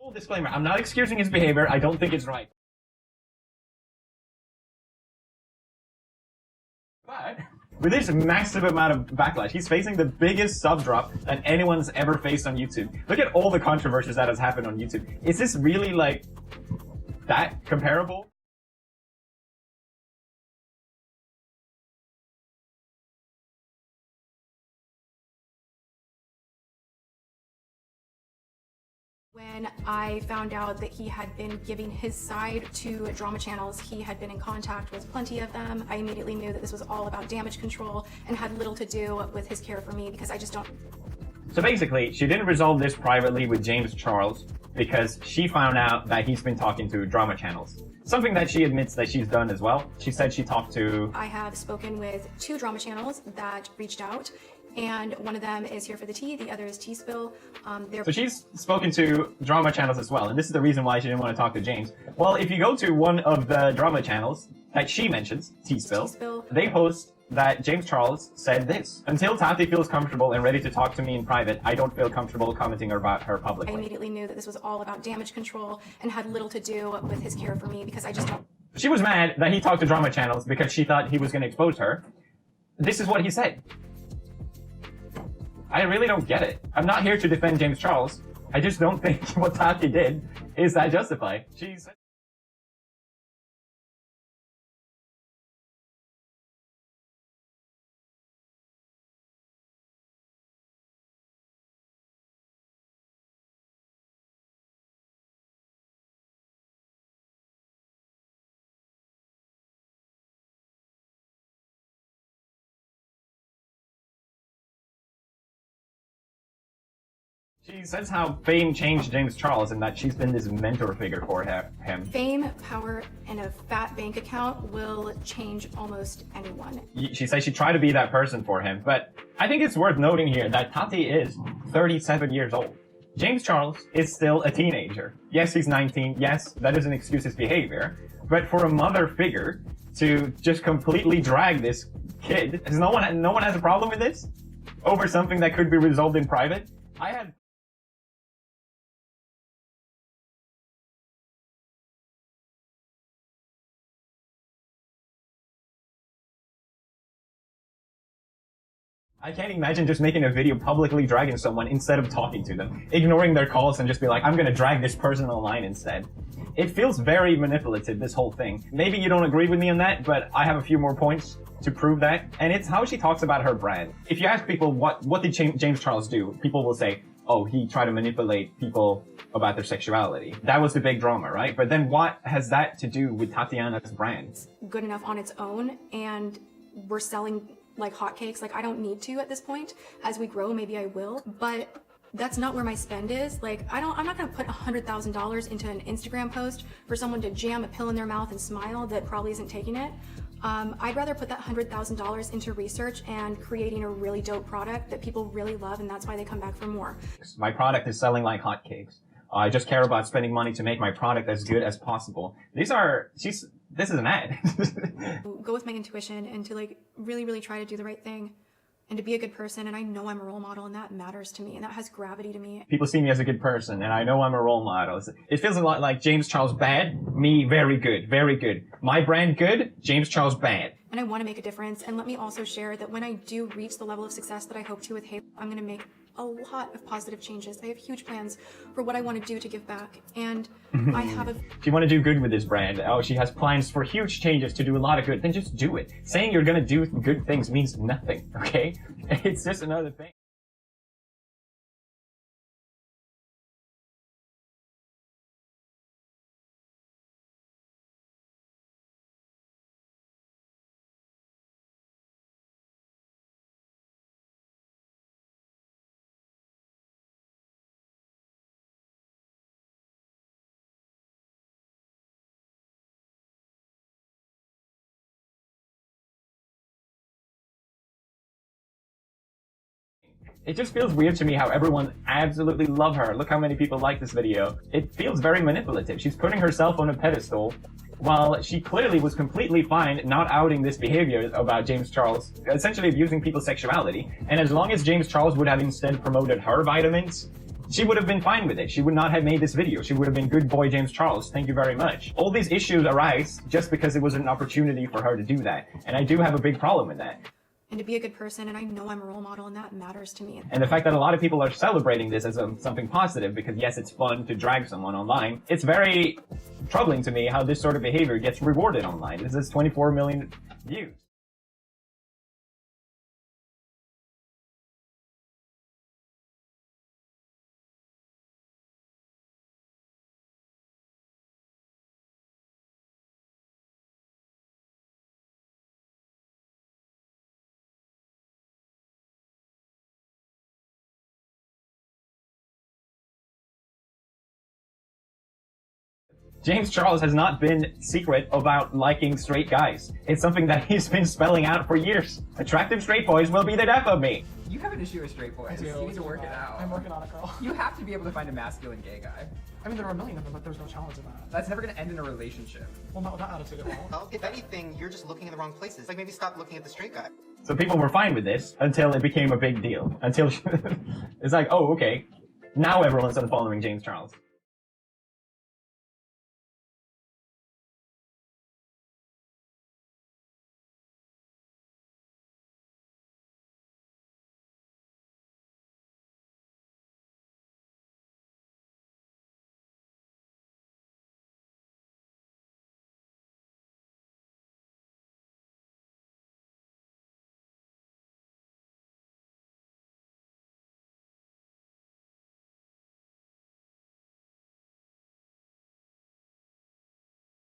Full disclaimer, I'm not excusing his behavior. I don't think it's right. But with this massive amount of backlash, he's facing the biggest sub drop that anyone's ever faced on YouTube. Look at all the controversies that has happened on YouTube. Is this really like that comparable? When I found out that he had been giving his side to drama channels, he had been in contact with plenty of them. I immediately knew that this was all about damage control and had little to do with his care for me because I just don't. So basically, she didn't resolve this privately with James Charles because she found out that he's been talking to drama channels. Something that she admits that she's done as well. She said she talked to... I have spoken with 2 drama channels that reached out, and one of them is Here for the Tea, the other is Tea Spill. So she's spoken to drama channels as well, and this is the reason why she didn't want to talk to James. Well, if you go to one of the drama channels that she mentions, Tea Spill, they post that James Charles said this: "Until Tati feels comfortable and ready to talk to me in private, I don't feel comfortable commenting about her publicly." I immediately knew that this was all about damage control and had little to do with his care for me because I just don't. She was mad that he talked to drama channels because she thought he was going to expose her. This is what he said. I really don't get it. I'm not here to defend James Charles. I just don't think what Tati did is that justified. She's... She says how fame changed James Charles and that she's been this mentor figure for him. Fame, power, and a fat bank account will change almost anyone. She says she tried to be that person for him, but I think it's worth noting here that Tati is 37 years old. James Charles is still a teenager. Yes, he's 19. Yes, that doesn't excuse his behavior. But for a mother figure to just completely drag this kid, no one has a problem with this? Over something that could be resolved in private? I can't imagine just making a video publicly dragging someone instead of talking to them, ignoring their calls and just be like, I'm gonna drag this person online instead. It feels very manipulative, this whole thing. Maybe you don't agree with me on that, but I have a few more points to prove that, and it's how she talks about her brand. If you ask people what did James Charles do, people will say, oh, he tried to manipulate people about their sexuality. That was the big drama, right? But then what has that to do with Tatiana's brand? It's good enough on its own, and we're selling like hotcakes. Like, I don't need to at this point. As we grow, maybe I will, but that's not where my spend is. Like, I'm not gonna put $100,000 into an Instagram post for someone to jam a pill in their mouth and smile that probably isn't taking it. I'd rather put that $100,000 into research and creating a really dope product that people really love, and that's why they come back for more. My product is selling like hotcakes. I just care about spending money to make my product as good as possible. This is an ad. Go with my intuition and to like really try to do the right thing and to be a good person. And I know I'm a role model, and that matters to me, and that has gravity to me. People see me as a good person, and I know I'm a role model. It feels a lot like James Charles bad, me very good, very good. My brand good, James Charles bad. And I want to make a difference. And let me also share that when I do reach the level of success that I hope to with Halo, I'm going to make a lot of positive changes. I have huge plans for what I want to do to give back. And I have a... If you want to do good with this brand, oh, she has plans for huge changes to do a lot of good, then just do it. Saying you're going to do good things means nothing, okay? It's just another thing. It just feels weird to me how everyone absolutely love her. Look how many people like this video. It feels very manipulative. She's putting herself on a pedestal while she clearly was completely fine not outing this behavior about James Charles, essentially abusing people's sexuality. And as long as James Charles would have instead promoted her vitamins, she would have been fine with it. She would not have made this video. She would have been good boy James Charles. Thank you very much. All these issues arise just because it was an opportunity for her to do that. And I do have a big problem with that. And to be a good person, and I know I'm a role model, and that matters to me. And the fact that a lot of people are celebrating this as something positive, because yes, it's fun to drag someone online, it's very troubling to me how this sort of behavior gets rewarded online. This is 24 million views. James Charles has not been secret about liking straight guys. It's something that he's been spelling out for years. Attractive straight boys will be the death of me. You have an issue with straight boys. You need to work it out. I'm working on it, girl. You have to be able to find a masculine gay guy. I mean, there are a million of them, but there's no challenge in that. That's never going to end in a relationship. Well, not with that attitude at all. Well, if anything, you're just looking in the wrong places. Like, maybe stop looking at the straight guy. So people were fine with this until it became a big deal. Until it's like, oh, okay, now everyone's unfollowing James Charles.